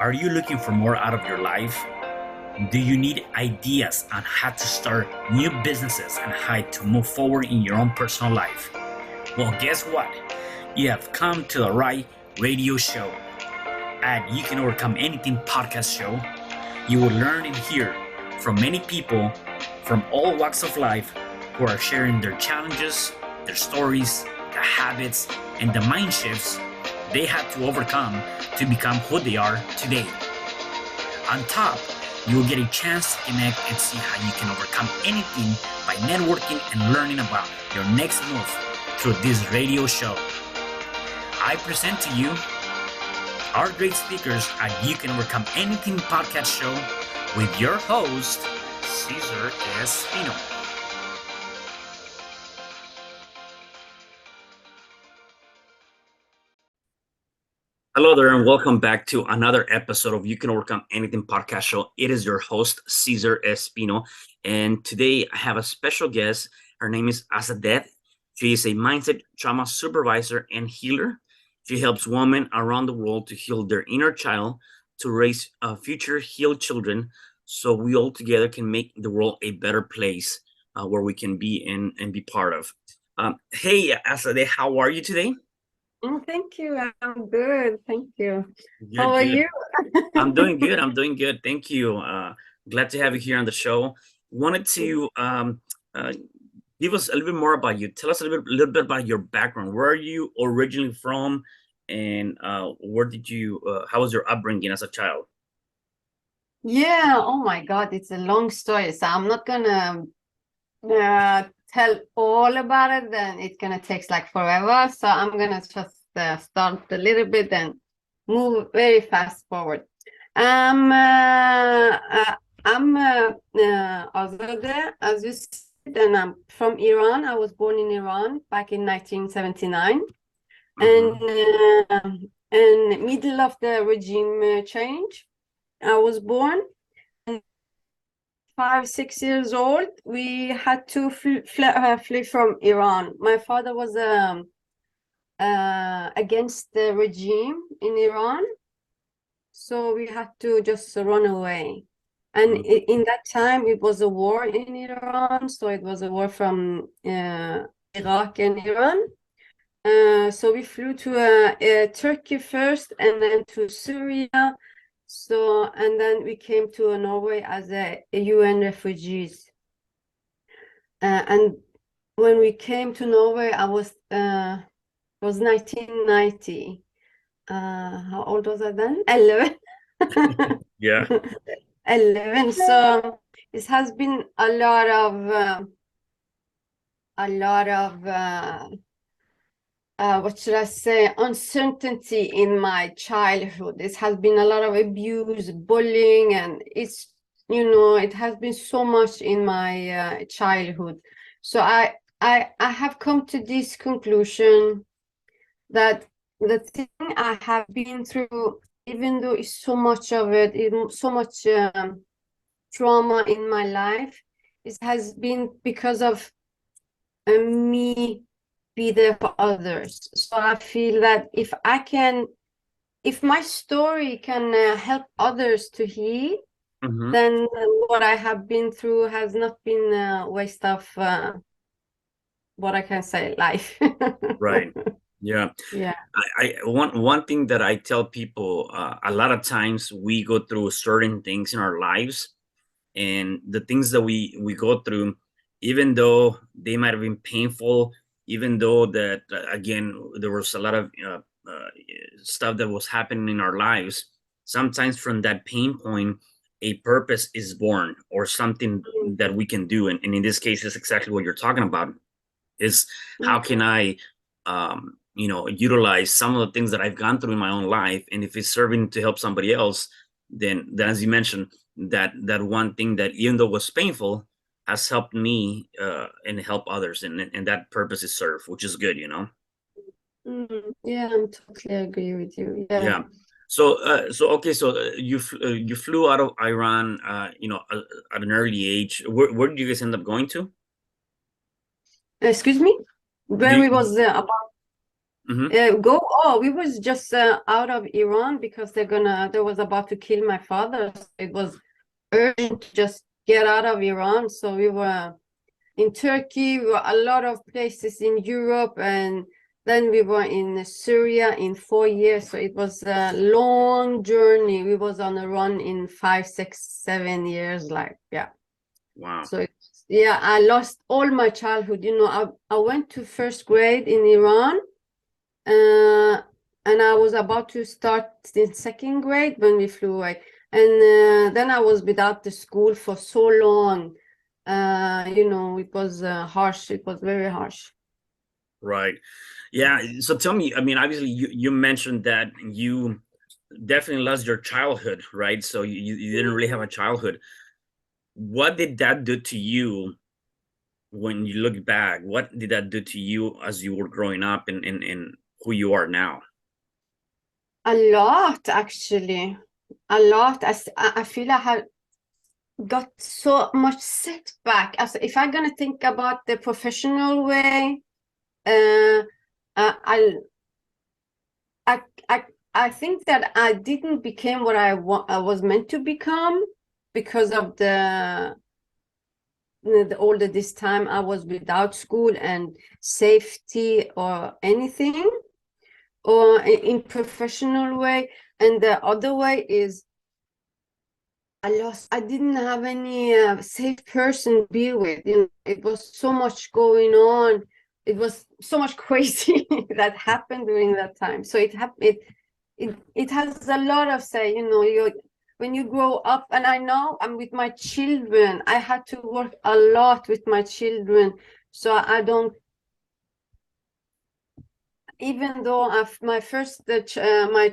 Are you looking for more out of your life? Do you need ideas on how to start new businesses and how to move forward in your own personal life? Well, guess what? You have come to the right radio show. At You Can Overcome Anything podcast show, you will learn and hear from many people from all walks of life who are sharing their challenges, their stories, the habits, and the mind shifts they had to overcome to become who they are today. On top, you will get a chance to connect and see how you can overcome anything by networking and learning about your next move through this radio show. I present to you our great speakers at You Can Overcome Anything podcast show with your host, Cesar Espino. Hello there, and welcome back to another episode of You Can Overcome Anything podcast show. It is your host, Cesar Espino, and today I have a special guest. Her name is Azadeh. She is a mindset trauma supervisor and healer. She helps women around the world to heal their inner child, to raise future healed children, so we all together can make the world a better place where we can be and be part of. Hey, Azadeh, how are you today? Thank you. I'm good. Thank you. Good, How are good. you? I'm doing good. I'm doing good. Thank you. Glad to have you here on the show. Wanted to give us a little bit more about you. Tell us a little bit about your background. Where are you originally from, and where did you? How was your upbringing as a child? Yeah. Oh my God, it's a long story. So I'm not gonna tell all about it. Then it's gonna take like forever. So I'm gonna just start a little bit and move very fast forward. I'm Azadeh, as you said, and I'm from Iran. I was born in Iran back in 1979. And in middle of the regime change, I was born. And 5, 6 years old, we had to flee from Iran. My father was against the regime in Iran, so we had to just run away. And in that time, it was a war in Iran, so it was a war from Iraq and Iran. So we flew to Turkey first, and then to Syria. So, and then we came to Norway as a UN refugees. And when we came to Norway, I was 1990. How old was I then? 11. Yeah. 11. So it has been a lot of what should I say, uncertainty in my childhood. It has been a lot of abuse, bullying, and it has been so much in my childhood. So I have come to this conclusion that the thing I have been through, even though it's so much of it, so much trauma in my life, it has been because of me be there for others. So I feel that if my story can help others to heal, then what I have been through has not been a waste of what I can say, life. Right. Yeah. Yeah. One thing that I tell people, a lot of times we go through certain things in our lives, and the things that we go through, even though they might have been painful, even though that again there was a lot of stuff that was happening in our lives, sometimes from that pain point a purpose is born, or something that we can do. And in this case, it's exactly what you're talking about, is how can I utilize some of the things that I've gone through in my own life, and if it's serving to help somebody else, then as you mentioned, that one thing that even though was painful has helped me and help others, and that purpose is served, which is good. Yeah, I'm totally agree with you. Yeah. So okay, so you flew out of Iran at an early age. Where did you guys end up going to? Excuse me, where we was about Hmm. Go. Oh, we was just out of Iran because they was about to kill my father. So it was urgent to just get out of Iran. So we were in Turkey, we were a lot of places in Europe, and then we were in Syria in 4 years. So it was a long journey. We was on a run in 5, 6, 7 years. Like, yeah. Wow. So yeah, I lost all my childhood. I went to first grade in Iran, uh, and I was about to start in second grade when we flew away. And then I was without the school for so long. It was harsh. It was very harsh. Right. Yeah. So tell me, I mean, obviously you mentioned that you definitely lost your childhood, right? So you didn't really have a childhood. What did that do to you when you look back? What did that do to you as you were growing up and who you are now? A lot, actually. A lot. I feel I have got so much setback. As if I'm gonna think about the professional way, uh, I I I I think that I didn't become what I was meant to become because of all this time I was without school and safety or anything, or in professional way. And the other way is I didn't have any safe person to be with. It was so much going on. It was so much crazy that happened during that time. So it has a lot of say, when you grow up. And I know I'm with my children. I had to work a lot with my children. So I don't, even though my first my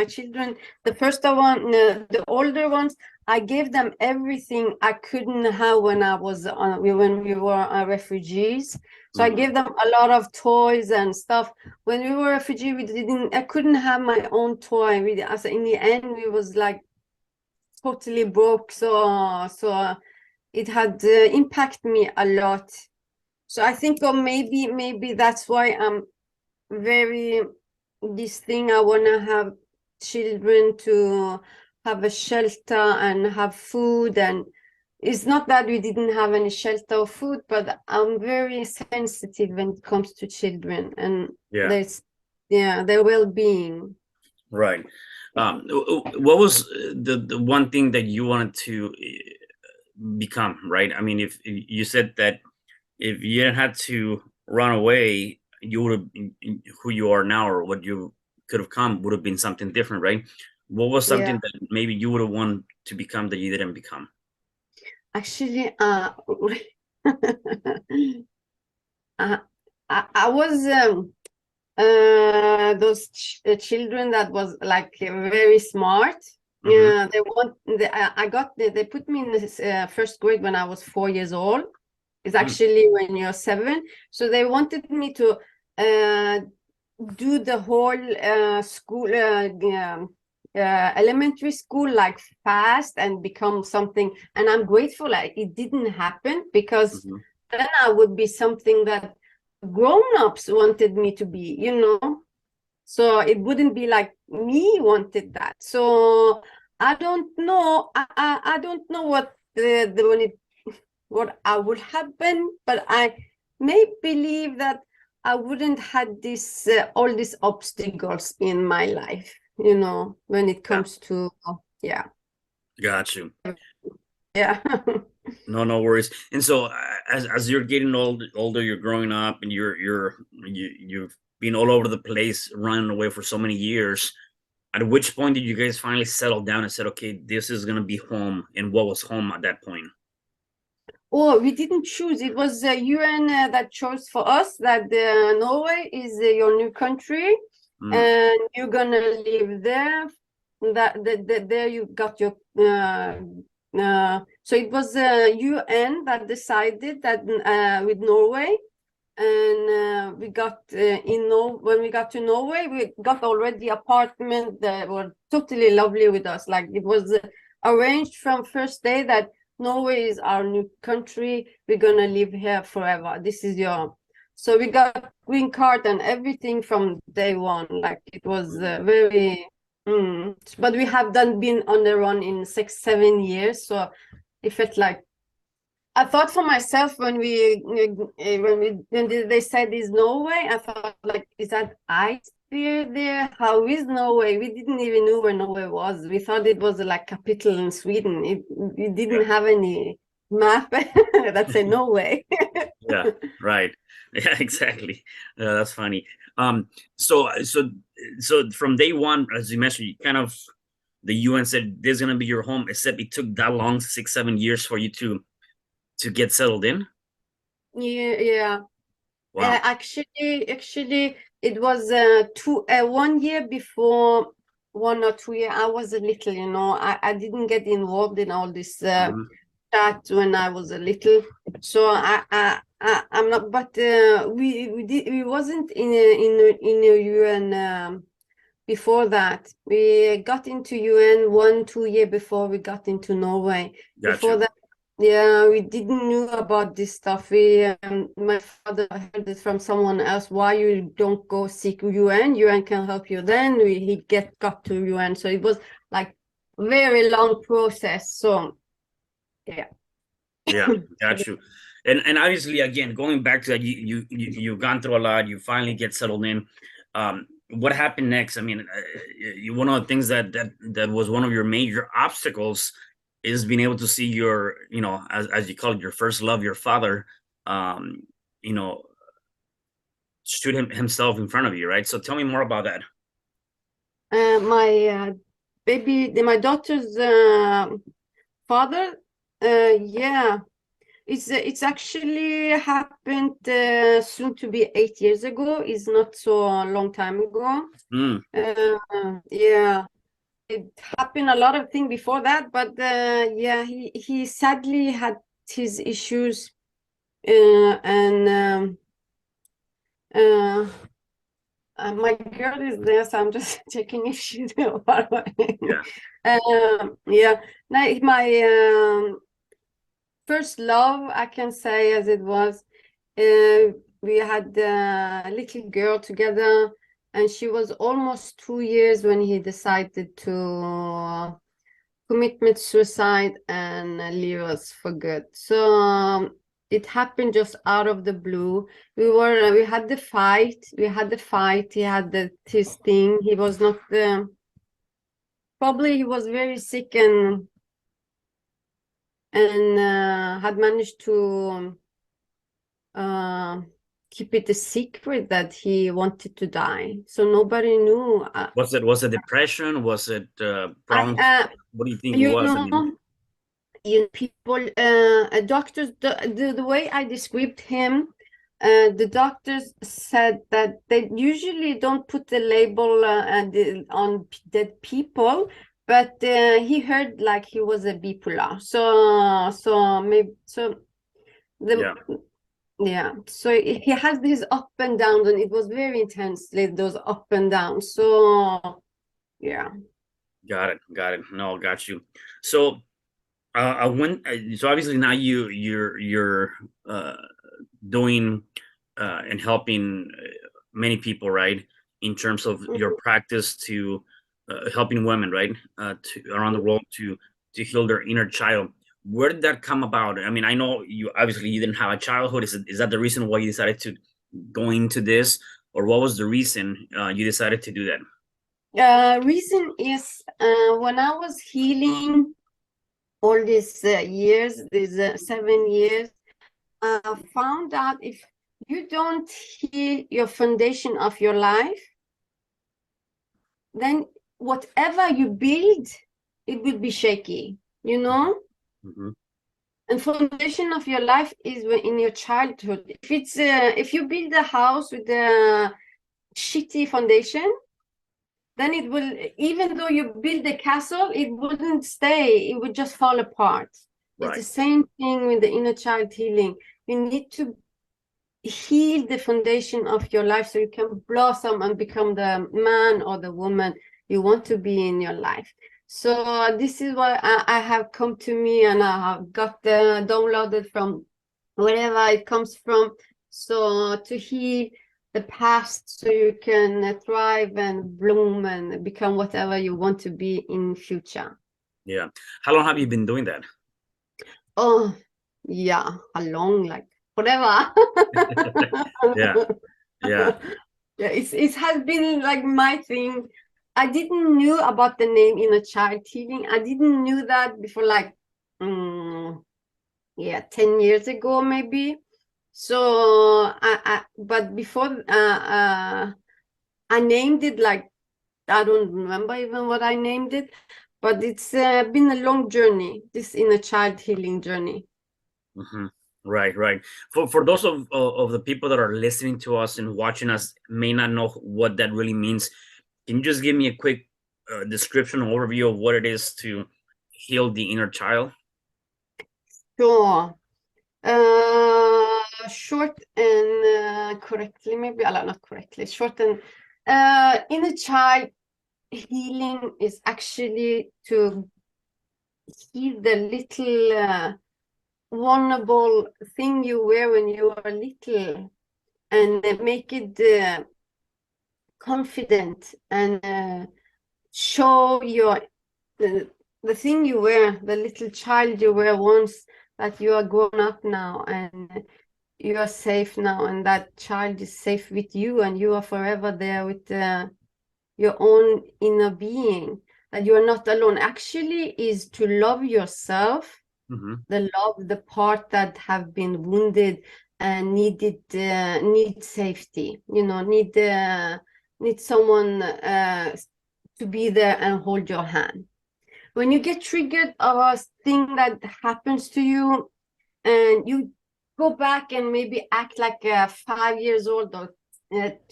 children, the first one, the older ones, I gave them everything I couldn't have when I was when we were refugees. So I Mhm. gave them a lot of toys and stuff. When we were refugee, I couldn't have my own toy. As in the end, we was like totally broke. So it had impacted me a lot. So I think, or maybe that's why I'm very, this thing I want to have children to have a shelter and have food. And it's not that we didn't have any shelter or food, but I'm very sensitive when it comes to children and Yeah. their well-being. Right. What was the one thing that you wanted to become, right? I mean, if you said that if you didn't have to run away, you would have who you are now, or what you could have come would have been something different, right? What was Yeah, something that maybe you would have wanted to become that you didn't become? actually, I, I was those children that was like very smart. Hmm. Yeah, they put me in this first grade when I was 4 years old. It's actually when you're 7. So they wanted me to uh, do the whole school, elementary school, like fast and become something. And I'm grateful like it didn't happen, because Hmm. then I would be something that grown-ups wanted me to be. So it wouldn't be like me wanted that. So I don't know. I don't know what I would happen, but I may believe that I wouldn't had this all these obstacles in my life, when it Yeah, comes to, yeah, got you. yeah. No, no worries. And so, as you're getting older, you're growing up, and you've been all over the place, running away for so many years. At which point did you guys finally settle down and said, "Okay, this is gonna be home"? And what was home at that point? Oh, we didn't choose. It was the UN that chose for us that Norway is your new country, Mm, and you're gonna live there. There you got your. So it was the UN that decided that with Norway, and we got when we got to Norway, we got already apartment that were totally lovely with us. Like it was arranged from first day that Norway is our new country. We're gonna live here forever. This is your. So we got green card and everything from day one. Like it was very, but we have been on the run in 6, 7 years. So it felt like, I thought for myself when they said there's Norway, I thought like, is that ice there? How is Norway? We didn't even know where Norway was. We thought it was like capital in Sweden. It didn't have any map that said Norway. Yeah, right. Yeah, exactly. That's funny. So from day one, as you mentioned, you kind of the UN said this is gonna be your home, except it took that long, 6, 7 years for you to get settled in. Yeah. Wow. Actually, it was 1 year before, 1 or 2 years. I was a little, I didn't get involved in all this Mhm. chat when I was a little. So I'm not. But we wasn't in a UN before that. We got into UN 1, 2 years before we got into Norway. Got Before you. that, yeah, we didn't know about this stuff. My father heard it from someone else. Why you don't go seek UN? UN can help you. Then he got to UN. So it was like very long process. So yeah. Yeah, got you. And obviously, again, going back to that, you've gone through a lot. You finally get settled in. What happened next? I mean, one of the things that was one of your major obstacles is being able to see your, as you call it, your first love, your father, um, you know, shoot himself in front of you, right? So tell me more about that. My my daughter's father, yeah. It's actually happened soon to be 8 years ago. It's not so long time ago. Mm, Yeah, it happened a lot of things before that, but yeah, he sadly had his issues, and uh, my girl is there, so I'm just checking if she's far away. yeah. Yeah, my first love, I can say, as it was. We had a little girl together, and she was almost 2 years when he decided to commit suicide and leave us for good. So it happened just out of the blue. We had the fight. He had his thing. He was not probably he was very sick, and had managed to uh, keep it a secret that he wanted to die. So nobody knew. Was it depression? Was it I, problems? What do you think it you was? I mean, know, people, doctors, the way I described him, the doctors said that they usually don't put the label on dead people, but he heard like he was a bipolar. So maybe so the yeah. Yeah, so he has these up and downs, and it was very intensely those up and downs. So yeah. Got it. Got it. No, got you. So, when so obviously now you're uh doing and helping many people, right? In terms of your Mhm. practice to helping women, right? To around the world to heal their inner child. Where did that come about? I mean, I know you obviously you didn't have a childhood. Is that the reason why you decided to go into this, or what was the reason you decided to do that? Reason is when I was healing all these years, these 7 years, I found out if you don't heal your foundation of your life, then whatever you build, it will be shaky, you know? Mhm. And foundation of your life is in your childhood. If you build a house with a shitty foundation, then it will, even though you build a castle, it wouldn't stay. It would just fall apart. It's the Right. same thing with the inner child healing. You need to heal the foundation of your life so you can blossom and become the man or the woman you want to be in your life. So this is what I have come to me, and I have got the downloaded from wherever it comes from. So to heal the past so you can thrive and bloom and become whatever you want to be in future. Yeah. How long have you been doing that? Oh, yeah, how long? Like forever. Yeah. Yeah. Yeah, it has been like my thing. I didn't knew about the name inner child healing. I didn't knew that before like yeah, 10 years ago maybe. So but before I named it like I don't remember even what I named it, but it's been a long journey, this inner child healing journey. Hmm. Right, right. For those of the people that are listening to us and watching us may not know what that really means, can you just give me a quick description overview of what it is to heal the inner child? Sure. Short and correctly, maybe, not correctly, short and inner child healing is actually to heal the little vulnerable thing you were when you were little and make it confident and show your the thing you were, the little child you were once, that you are grown up now and you are safe now, and that child is safe with you, and you are forever there with your own inner being, that you are not alone. Actually, is to love yourself, Hmm. the love, the part that have been wounded and need safety, need someone to be there and hold your hand. When you get triggered of a thing that happens to you and you go back and maybe act like 5 years old or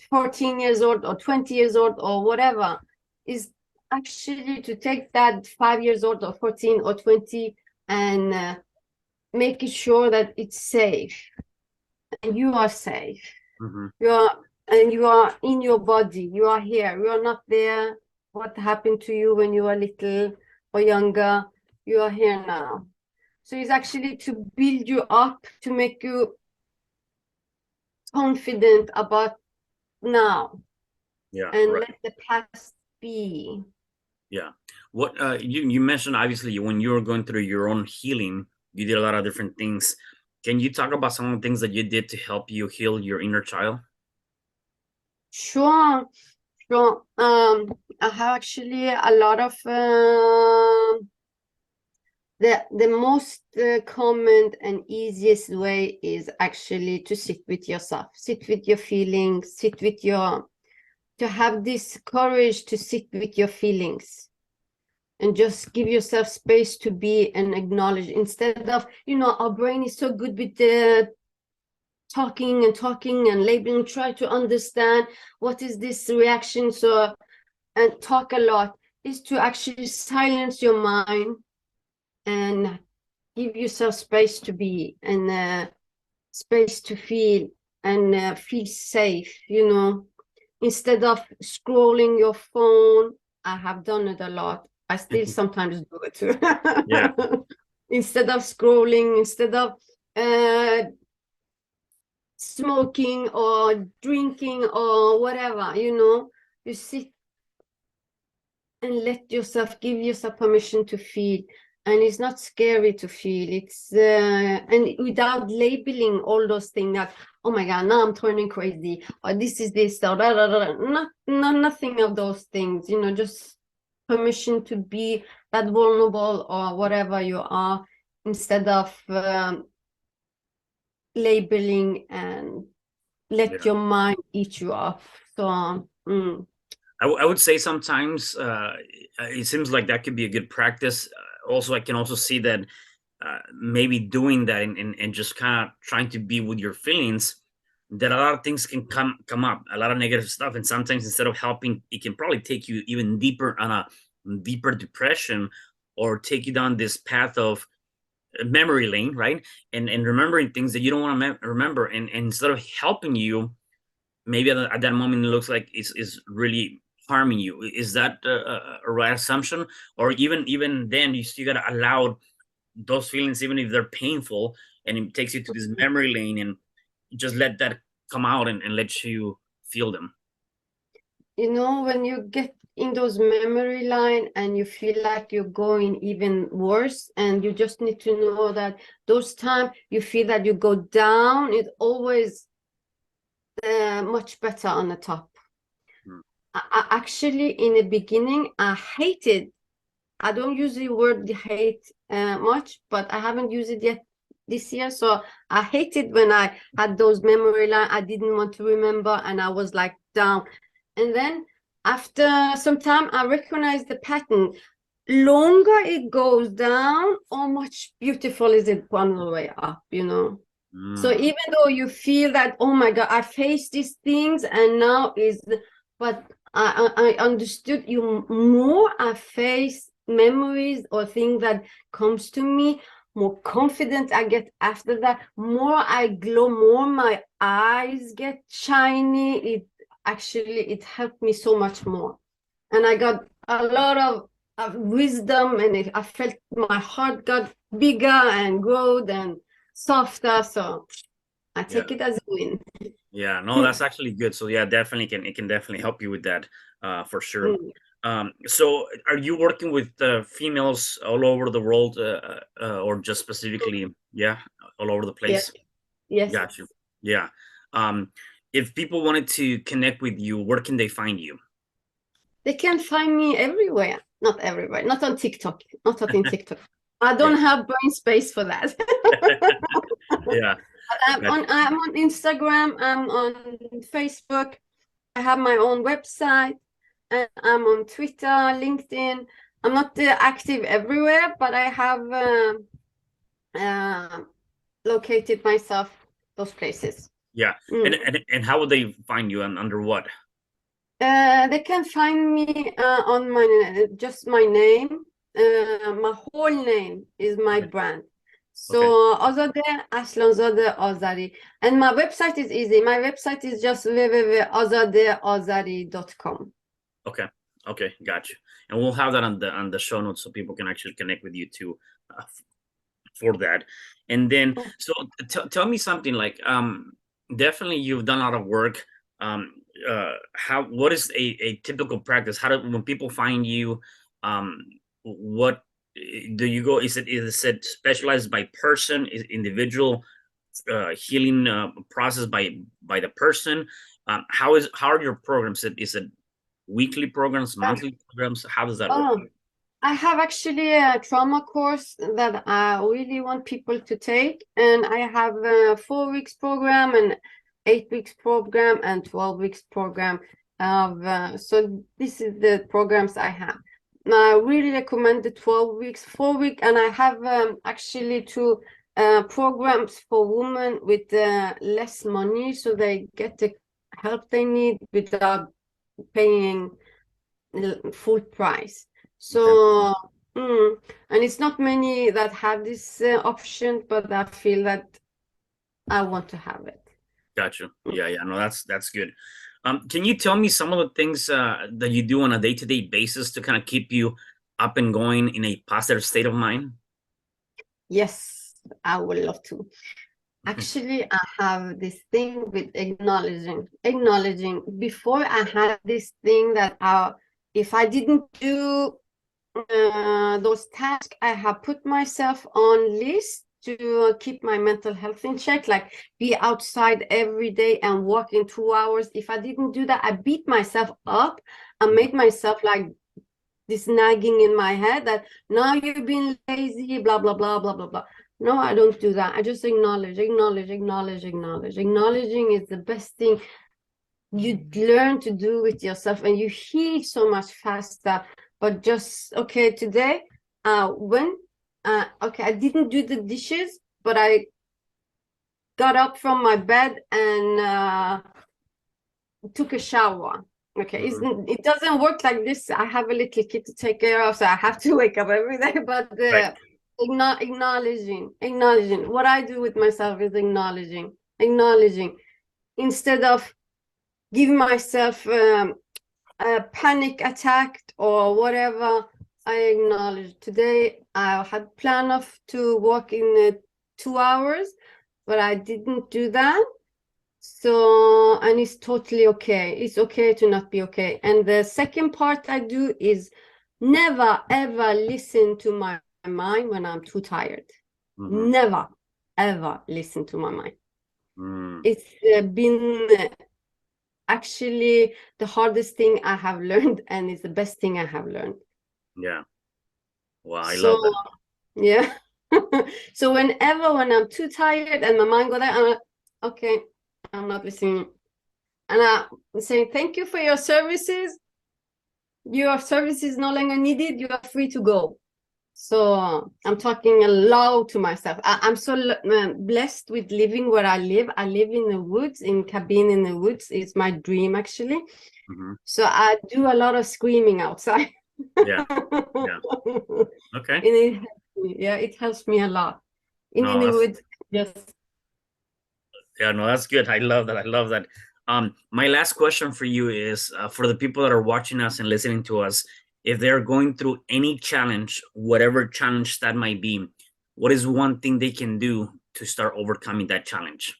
14 years old or 20 years old or whatever, is actually to take that 5 years old or 14 or 20 and making sure that it's safe and you are safe. Hmm. You are in your body. You are here. You are not there. What happened to you when you were little or younger? You are here now. So it's actually to build you up, to make you confident about now Yeah, and right. let the past be. Yeah. What you mentioned obviously when you were going through your own healing, you did a lot of different things. Can you talk about some of the things that you did to help you heal your inner child? Sure, sure. I have actually a lot of the most common and easiest way is actually to sit with yourself, sit with your feelings, sit with your to have this courage to sit with your feelings and just give yourself space to be and acknowledge, instead of, our brain is so good with the talking and talking and labeling, try to understand what is this reaction, so and talk a lot, is to actually silence your mind and give yourself space to be and space to feel and feel safe, instead of scrolling your phone. I have done it a lot. I still sometimes do it too. Yeah. Instead of scrolling, instead of uh, smoking or drinking or whatever, you sit and let yourself, give yourself permission to feel. And it's not scary to feel. It's and without labeling all those things that, oh my God, now I'm turning crazy, or this is this, or da, da, da, da. Nothing of those things, just permission to be that vulnerable or whatever you are, instead of labeling and let Yeah. your mind eat you up. So I would say sometimes it seems like that could be a good practice. Also, I can also see that maybe doing that and just kind of trying to be with your feelings, that a lot of things can come up, a lot of negative stuff, and sometimes instead of helping, it can probably take you even deeper on a deeper depression, or take you down this path of memory lane, right? And remembering things that you don't want to remember, and instead of helping you, maybe at that moment it looks like it's really harming you. Is that a right assumption? Or even then you still gotta allow those feelings, even if they're painful, and it takes you to this memory lane, and just let that come out and let you feel them? You know, when you get in those memory line and you feel like you're going even worse, and you just need to know that those times you feel that you go down, it's always much better on the top. Mm. I actually, in the beginning, I hated, I don't use the word hate much, but I haven't used it yet this year. So I hated when I had those memory line. I didn't want to remember, and I was like down. And then after some time, I recognized the pattern. Longer it goes down, how much beautiful is it on the way up, you know? So Mm. even though you feel that, oh my God, I faced these things and now is, but I understood you more. I face memories or things that comes to me, more confident I get after that, more I glow, more my eyes get shiny. It helped me so much more. And I got a lot of wisdom, and I felt my heart got bigger and growed and softer. So I Yeah. take it as a win. Yeah, no, that's actually good. So yeah, definitely it can definitely help you with that, for sure. Mm. So are you working with females all over the world, or just specifically, yeah, all over the Yes, place? yes. Got you. Yeah. Um, if people wanted to connect with you, where can they find you? They can find me everywhere. Not everywhere. Not on TikTok. Not on TikTok. I Yeah. don't have brain space for that. Yeah. Got I'm on Instagram. I'm on Facebook. I have my own website, and I'm on Twitter, LinkedIn. I'm not active everywhere, but I have uh, located myself those places. Yeah. Mm. And how would they find you and under what? They can find me on my just my name. My whole name is my Okay. brand. Okay. So Azadeh Aslanzadeh Azari. And my website is easy. My website is just www.azadehazari.com. Okay. Okay. Got you. And we'll have that on the show notes so people can actually connect with you too, for that. And then, so tell me something like, definitely you've done a lot of work. Um, how, what is a typical practice? How do, when people find you, um, what do you go? Is it specialized by person, is individual, healing, process by the person? How are your programs? Is it weekly programs, monthly programs? How does that work? Oh, I have actually a trauma course that I really want people to take, and I have a 4 weeks program and 8 weeks program and 12 weeks program of so this is the programs I have. I really recommend the 12 weeks, 4 week, and I have actually two programs for women with less money, so they get the help they need without paying full price. Okay. So, and it's not many that have this option, but I feel that I want to have it. Gotcha. Mm. Yeah, yeah. No, that's good. Can you tell me some of the things that you do on a day-to-day basis to kind of keep you up and going in a positive state of mind? Yes, I would love to. Actually, I have this thing with acknowledging. Acknowledging. Before I had this thing that if I didn't do those tasks, I have put myself on list to keep my mental health in check, like be outside every day and walk in 2 hours. If I didn't do that, I beat myself up and made myself like this nagging in my head that now you've been lazy, blah, blah, blah, blah, blah, blah. No, I don't do that. I just acknowledge, acknowledge, acknowledge, acknowledge. Acknowledging is the best thing you learn to do with yourself, and you heal so much faster. But just okay, today when okay, I didn't do the dishes, but I got up from my bed and took a shower. Okay, Mhm. it doesn't work like this. I have a little kid to take care of, so I have to wake up every day. But Right. acknowledging what I do with myself is acknowledging instead of giving myself a panic attack or whatever. I acknowledge today I had planned of to walk in 2 hours, but I didn't do that. So, and it's totally okay. It's okay to not be okay. And the second part I do is never ever listen to my mind when I'm too tired. Mm-hmm. Never ever listen to my mind. Mm. It's been actually the hardest thing I have learned, and it's the best thing I have learned. Yeah. Wow, I love So, that. yeah. So whenever when I'm too tired and my mind go there, I'm like, okay, I'm not listening. And I'm saying, thank you for your services. Your service is no longer needed. You are free to go. So I'm talking aloud to myself. I'm so blessed with living where I live. I live in the woods, in cabin in the woods. It's my dream, actually. Mm-hmm. So I do a lot of screaming outside. Yeah. Yeah. Okay. And it helps me. Yeah, it helps me a lot. In No, the that's woods, yes. yeah, no, that's good. I love that. I love that. My last question for you is for the people that are watching us and listening to us, if they're going through any challenge, whatever challenge that might be, what is one thing they can do to start overcoming that challenge?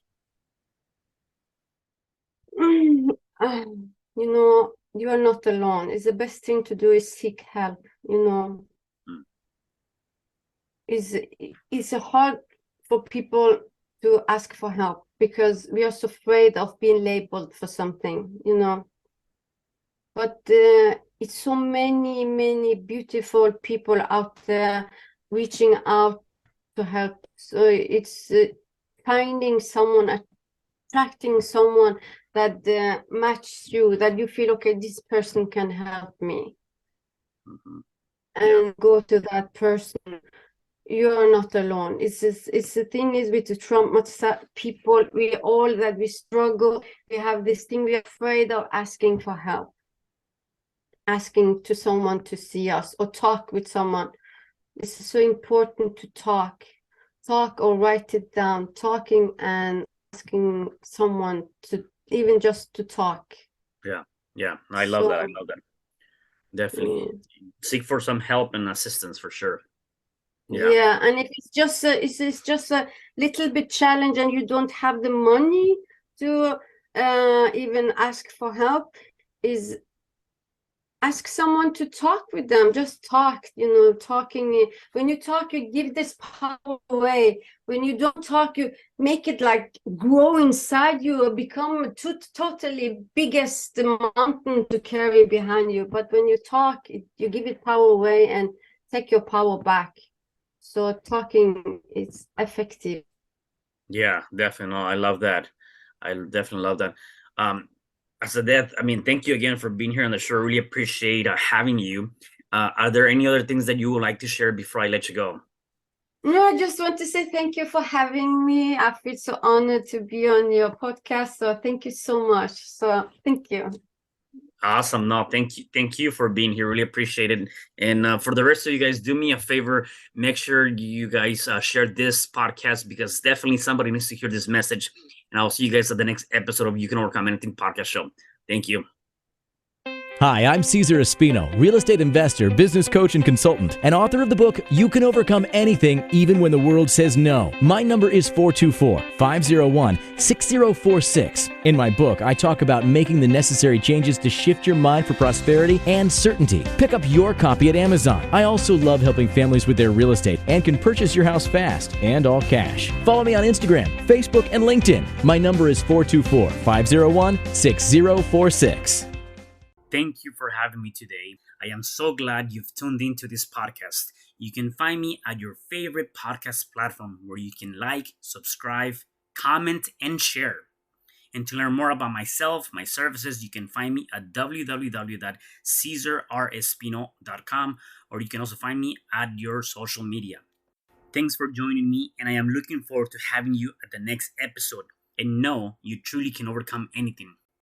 Ah, you know, you are not alone. It's the best thing to do is seek help. You know, Mm. it's hard for people to ask for help because we are so afraid of being labeled for something, you know. But it's so many, many beautiful people out there reaching out to help. So it's finding someone, attracting someone that matches you, that you feel, okay, this person can help me, Mm-hmm. Yeah. and go to that person. You are not alone. It's the thing is with the traumatized people, we all that we struggle, we have this thing, we're afraid of asking for help, asking to someone to see us or talk with someone. It's so important to talk or write it down, talking and asking someone to even just to talk. Yeah. Yeah. I love that. I So love that. Definitely yeah. seek for some help and assistance for sure. Yeah. Yeah, and if it's just a little bit challenge and you don't have the money to even ask for help, is ask someone to talk with them. Just talk, you know, talking. When you talk, you give this power away. When you don't talk, you make it like grow inside you or become totally biggest mountain to carry behind you. But when you talk, you give it power away and take your power back. So talking is effective. Yeah, definitely. No, I love that. I definitely love that. Um, Azadeh, I mean, thank you again for being here on the show. Really appreciate having you. Are there any other things that you would like to share before I let you go? No, I just want to say thank you for having me. I feel so honored to be on your podcast. So thank you so much. So thank you. Awesome. No, thank you for being here. Really appreciate it. And for the rest of you guys, do me a favor. Make sure you guys share this podcast because definitely somebody needs to hear this message. And I'll see you guys at the next episode of You Can Overcome Anything podcast show. Thank you. Hi, I'm Cesar Espino, real estate investor, business coach, and consultant, and author of the book, You Can Overcome Anything, Even When the World Says No. My number is 424-501-6046. In my book, I talk about making the necessary changes to shift your mind for prosperity and certainty. Pick up your copy at Amazon. I also love helping families with their real estate and can purchase your house fast and all cash. Follow me on Instagram, Facebook, and LinkedIn. My number is 424-501-6046. Thank you for having me today. I am so glad you've tuned into this podcast. You can find me at your favorite podcast platform where you can like, subscribe, comment, and share. And to learn more about myself, my services, you can find me at www.CesarRespino.com, or you can also find me at your social media. Thanks for joining me, and I am looking forward to having you at the next episode. And know you truly can overcome anything.